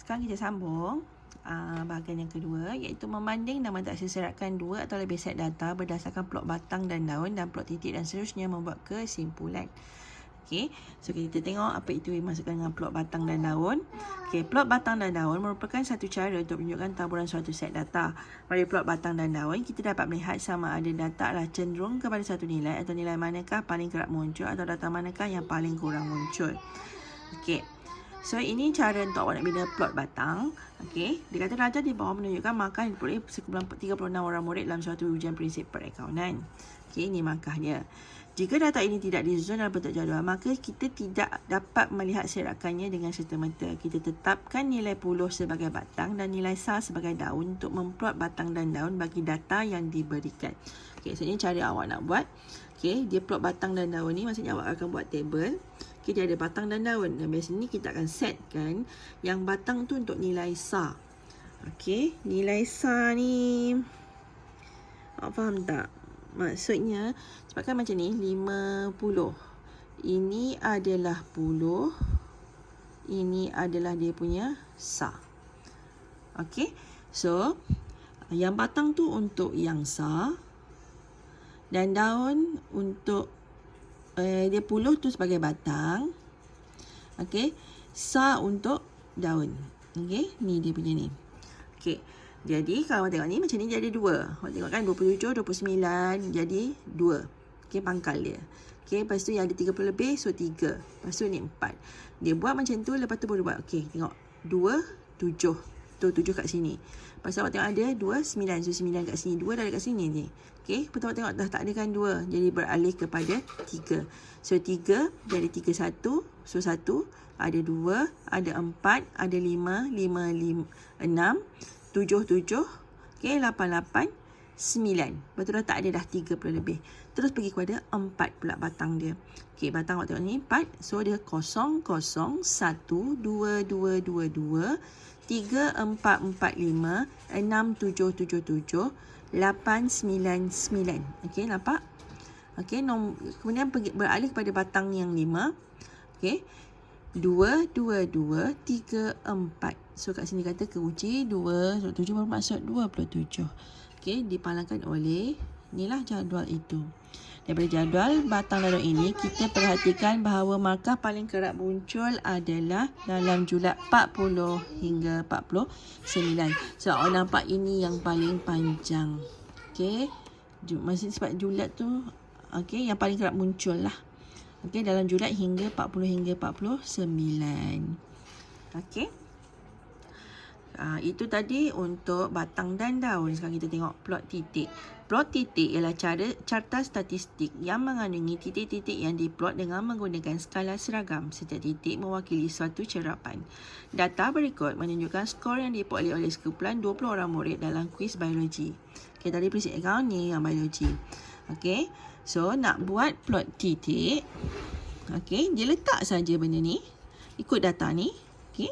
sekarang kita sambung bahagian yang kedua, iaitu membanding dan mentadbirsyaratkan dua atau lebih set data berdasarkan plot batang dan daun dan plot titik dan seterusnya membuat kesimpulan. Okey, so kita tengok apa itu yang dimaksudkan dengan plot batang dan daun. Okey, plot batang dan daun merupakan satu cara untuk menunjukkan taburan suatu set data. Pada plot batang dan daun, kita dapat melihat sama ada data adalah cenderung kepada satu nilai atau nilai manakah paling kerap muncul atau data manakah yang paling kurang muncul. Okey. So, ini cara untuk awak nak bina plot batang. Okey. Dia kata raja di bawah menunjukkan markah yang diperoleh sekumpulan 36 orang murid dalam suatu ujian prinsip perakaunan. Okey, ini markah dia. Jika data ini tidak disusun dalam bentuk jadual, maka kita tidak dapat melihat serakannya dengan serta-merta. Kita tetapkan nilai puluh sebagai batang dan nilai sar sebagai daun untuk memplot batang dan daun bagi data yang diberikan. Okey, so ini cara awak nak buat. Okey, dia plot batang dan daun ni maksudnya awak akan buat table. Okey, dia ada batang dan daun. Dan biasanya kita akan setkan yang batang tu untuk nilai sar. Okey, nilai sar ni awak faham tak? Maksudnya, sebabkan macam ni, 50. Ini adalah puluh. Ini adalah dia punya sar. Okey. So, yang batang tu untuk yang sar. Dan daun untuk, dia puluh tu sebagai batang. Okey. Sar untuk daun. Okey. Ni dia punya ni. Okey. Jadi, kalau awak tengok ni, macam ni jadi 2. Awak tengok kan, 27, 29, jadi 2. Okey, pangkal dia. Okey, lepas tu yang ada 30 lebih, so 3. Lepas tu ni 4. Dia buat macam tu, lepas tu baru buat. Okey, tengok. 2, 7. Tu 7 kat sini. Lepas tu awak tengok ada 2, 9. So, 9 kat sini. 2 dah ada kat sini ni. Okey, lepas tu awak tengok dah tak ada kan 2. Jadi, beralih kepada 3. So, 3, jadi 3, 1. So, 1, ada 2, ada 4, ada 5, 5, 6. 7, 7, okay, 8, 8, 9. Lepas tu dah tak ada dah 30 lebih. Terus pergi kepada 4 pula batang dia. Okay, batang awak tengok ni 4. So, dia 0, 0, 1, 2, 2, 2, 2, 3, 4, 4, 5, 6, 7, 7, 7, 8, 9, 9. Okay, nampak? Okay, kemudian pergi beralih kepada batang yang 5. Okay. 2, 2, 2, 3, 4. So, kat sini kata keuji 2, 7 bermaksud 27. Okey, dipalangkan oleh, inilah jadual itu. Daripada jadual batang daun ini, kita perhatikan bahawa markah paling kerap muncul adalah dalam julat 40 hingga 49. So, awak nampak ini yang paling panjang. Okey, maksud sebab julat tu, okey, yang paling kerap muncul lah. Okey, dalam julat hingga 40 hingga 49. Okey. Itu tadi untuk batang dan daun. Sekarang kita tengok plot titik. Plot titik ialah carta statistik yang mengandungi titik-titik yang diplot dengan menggunakan skala seragam. Setiap titik mewakili suatu cerapan. Data berikut menunjukkan skor yang diperoleh oleh sekumpulan 20 orang murid dalam kuis biologi. Okey, tadi prinsip account ni yang biologi. Okey. So, nak buat plot titik. Okey, dia letak saja benda ni. Ikut data ni. Okey,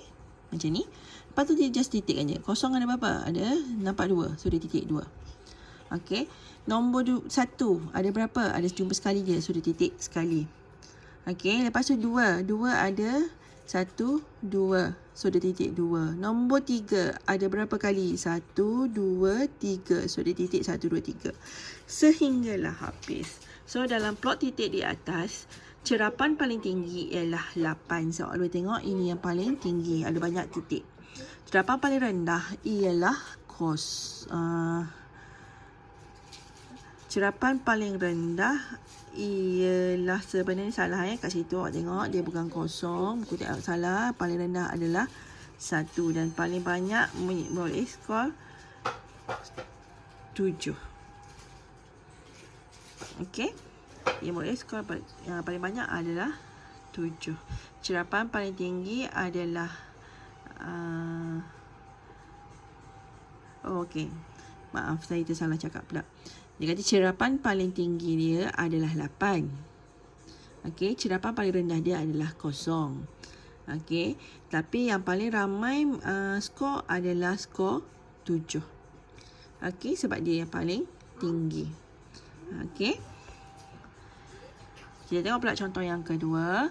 macam ni. Lepas tu dia just titik aja. Kosong ada berapa? Ada, nampak 2. So, dia titik 2. Okey. Nombor 1. Ada berapa? Ada jumpa sekali je. So, dia titik sekali. Okey. Lepas tu 2. 2 ada 1, 2. So, dia titik 2. Nombor 3. Ada berapa kali? 1, 2, 3. So, dia titik 1, 2, 3. Sehinggalah habis. So, dalam plot titik di atas, cerapan paling tinggi ialah 8. So, awak boleh tengok ini yang paling tinggi. Ada banyak titik. Cerapan paling rendah ialah cerapan paling rendah ialah sebenarnya salah kat situ awak tengok dia bukan 0. Buku tak salah. Paling rendah adalah 1 dan paling banyak boleh skor 7. Okey. Dia boleh skor yang paling banyak adalah 7. Cerapan paling tinggi adalah okey. Maaf, saya tersalah cakap pula. Dia kata cerapan paling tinggi dia adalah 8. Okey, cerapan paling rendah dia adalah 0. Okey, tapi yang paling ramai skor adalah skor 7. Okey, sebab dia yang paling tinggi. Okey. Kita tengok pula contoh yang kedua.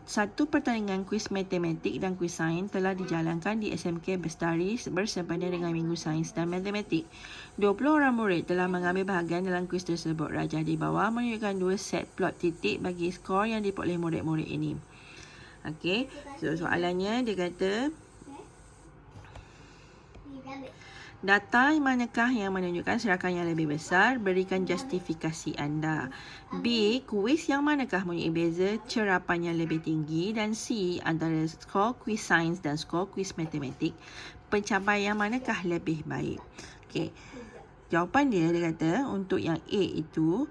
Satu pertandingan kuis matematik dan kuis sains telah dijalankan di SMK Bestari bersempena dengan Minggu Sains dan Matematik. 20 orang murid telah mengambil bahagian dalam kuis tersebut. Rajah di bawah menunjukkan 2 set plot titik bagi skor yang diperoleh murid-murid ini. Okey, so soalannya dia kata data manakah yang menunjukkan serakan yang lebih besar? Berikan justifikasi anda. B. Kuis yang manakah mempunyai beza cerapan yang lebih tinggi? Dan C. Antara skor kuis sains dan skor kuis matematik, pencapaian manakah lebih baik? Okey. Jawapan dia kata untuk yang A itu,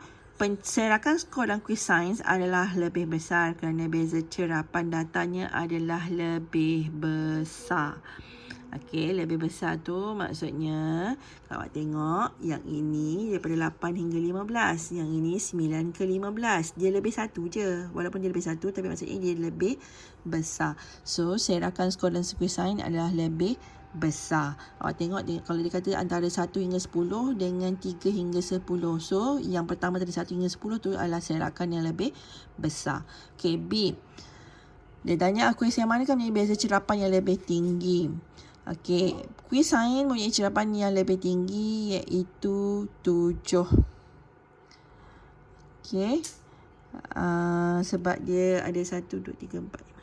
serakan skor dalam kuis sains adalah lebih besar kerana beza cerapan datanya adalah lebih besar. Okey, lebih besar tu maksudnya kalau awak tengok yang ini daripada 8 hingga 15, yang ini 9 ke 15. Dia lebih satu je. Walaupun dia lebih satu tapi maksudnya dia lebih besar. So, serakan skor dalam kuis sains adalah lebih besar. Awak tengok kalau dia kata antara 1 hingga 10 dengan 3 hingga 10. So, yang pertama tadi 1 hingga 10 tu adalah serakan yang lebih besar. Okey, B. Dia tanya kuis yang manakah mempunyai beza cerapan yang lebih tinggi? Okey, kuis sains mempunyai cerapan yang lebih tinggi iaitu 7. Okey. Sebab dia ada 1, 2, 3, 4, 5.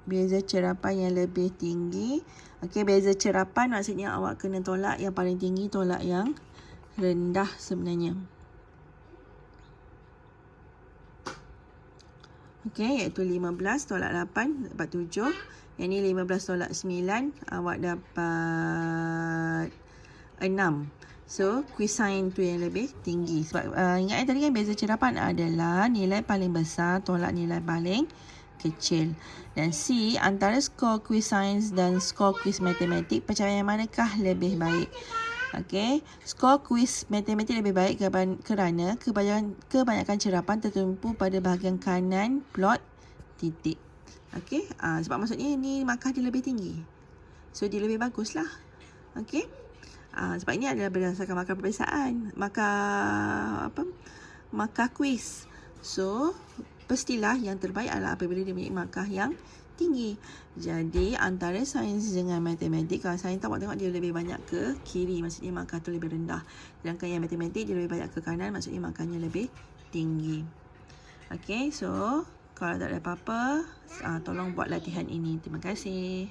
Beza cerapan yang lebih tinggi. Okey, beza cerapan maksudnya awak kena tolak yang paling tinggi, tolak yang rendah sebenarnya. Okey, iaitu 15 tolak 8 dapat 7. Yang ni 15 tolak 9 awak dapat 6. So, kuis sains tu yang lebih tinggi. Sebab ingat tadi kan beza cerapan adalah nilai paling besar tolak nilai paling kecil. Dan C, antara skor kuis sains dan skor kuis matematik, pencapaian manakah lebih baik? Okey, skor kuis matematik lebih baik kerana kebanyakan cerapan tertumpu pada bahagian kanan plot titik. Okey, sebab maksudnya ni markah dia lebih tinggi. So, dia lebih baguslah. Okey. Sebab ini adalah berdasarkan markah peperiksaan, markah kuis. So, pastilah yang terbaik adalah apabila dia mempunyai markah yang tinggi. Jadi antara sains dengan matematik, kalau sains awak tengok dia lebih banyak ke kiri, maksudnya markah tu lebih rendah. Sedangkan yang matematik dia lebih banyak ke kanan, maksudnya markahnya lebih tinggi. Okey, so kalau tak ada apa-apa, tolong buat latihan ini. Terima kasih.